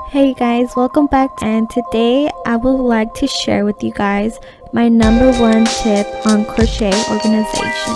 Hey guys, welcome back, and today I would like to share with you guys my number one tip on crochet organization.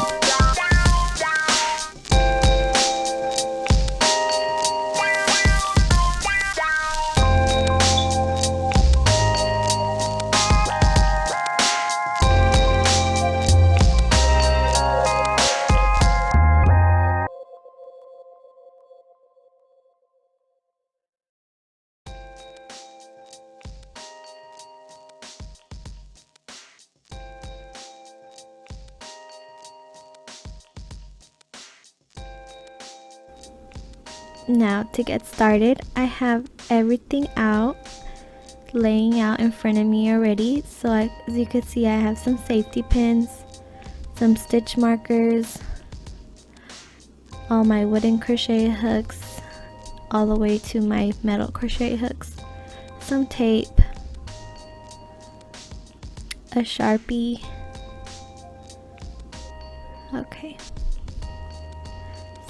Now to get started, I have everything laying out in front of me already. So as you can see, I have some safety pins, some stitch markers, all my wooden crochet hooks, all the way to my metal crochet hooks, some tape, a Sharpie. Okay.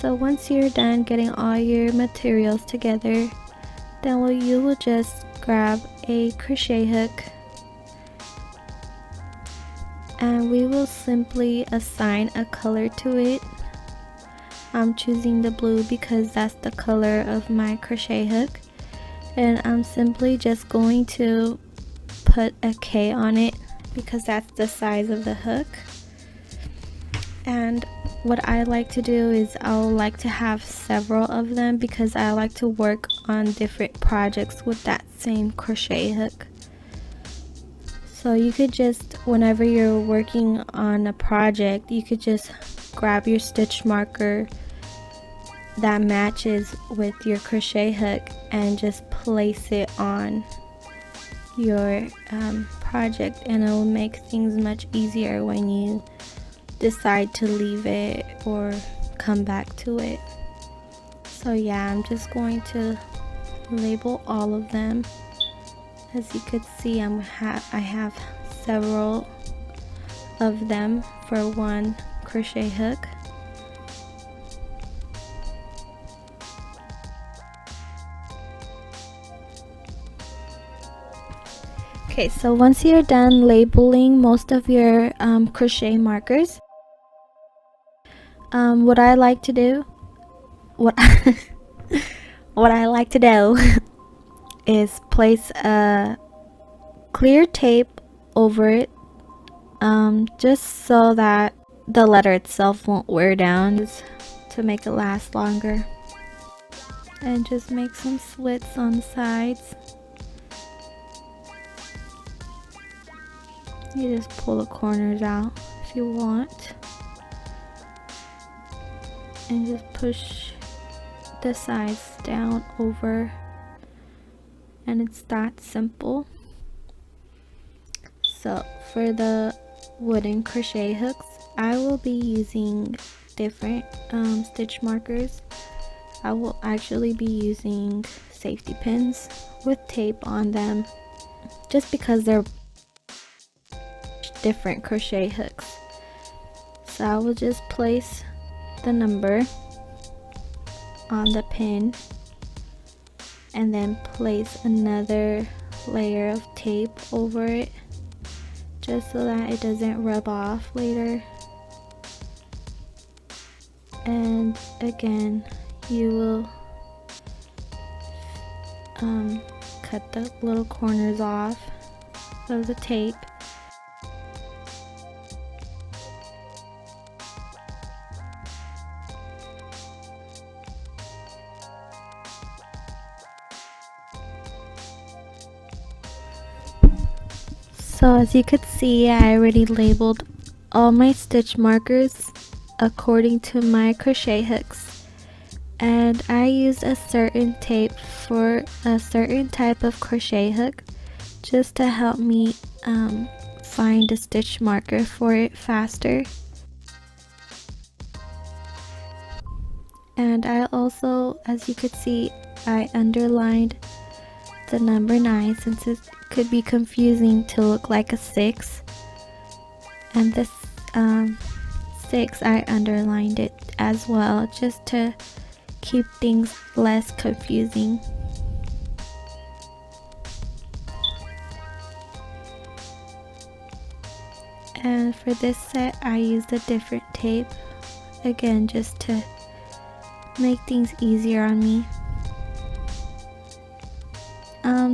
So once you're done getting all your materials together, then you will just grab a crochet hook and we will simply assign a color to it. I'm choosing the blue because that's the color of my crochet hook, and I'm simply just going to put a K on it because that's the size of the hook. And what I like to do is I'll like to have several of them because I like to work on different projects with that same crochet hook. So you could just, whenever you're working on a project, you could just grab your stitch marker that matches with your crochet hook and just place it on your project, and it will make things much easier when you decide to leave it or come back to it. So yeah, I'm just going to label all of them. As you could see, I have several of them for one crochet hook. Okay, so once you're done labeling most of your crochet markers, what I like to do is place a clear tape over it, just so that the letter itself won't wear down, just to make it last longer. And just make some slits on the sides. You just pull the corners out if you want, and just push the sides down over, and it's that simple. So for the wooden crochet hooks, I will be using different stitch markers. I will actually be using safety pins with tape on them just because they're different crochet hooks. So I will just place the number on the pin and then place another layer of tape over it, just so that it doesn't rub off later. And again, you will cut the little corners off of the tape. So as you could see, I already labeled all my stitch markers according to my crochet hooks, and I use a certain tape for a certain type of crochet hook just to help me find a stitch marker for it faster. And I also, as you could see, I underlined the number 9 since it could be confusing to look like a 6, and this 6 I underlined it as well, just to keep things less confusing. And for this set, I used a different tape, again just to make things easier on me.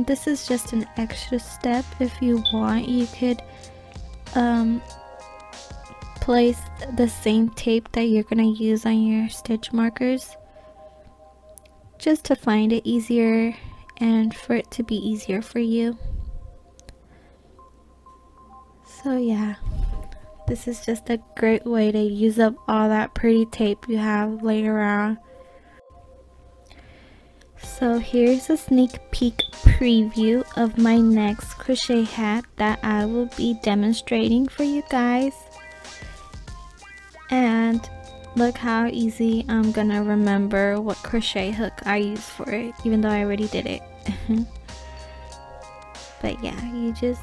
This is just an extra step. If you want, you could place the same tape that you're gonna use on your stitch markers, just to find it easier and for it to be easier for you. So yeah, this is just a great way to use up all that pretty tape you have laying around. So here's a sneak peek preview of my next crochet hat that I will be demonstrating for you guys. And look how easy I'm gonna remember what crochet hook I use for it, even though I already did it. But yeah, you just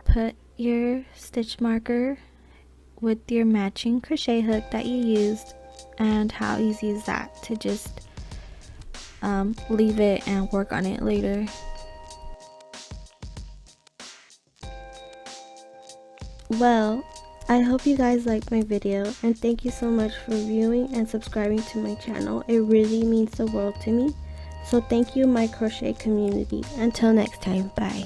put your stitch marker with your matching crochet hook that you used, and how easy is that to just leave it and work on it later. Well, I hope you guys liked my video, and thank you so much for viewing and subscribing to my channel. It really means the world to me. So thank you, my crochet community. Until next time, bye.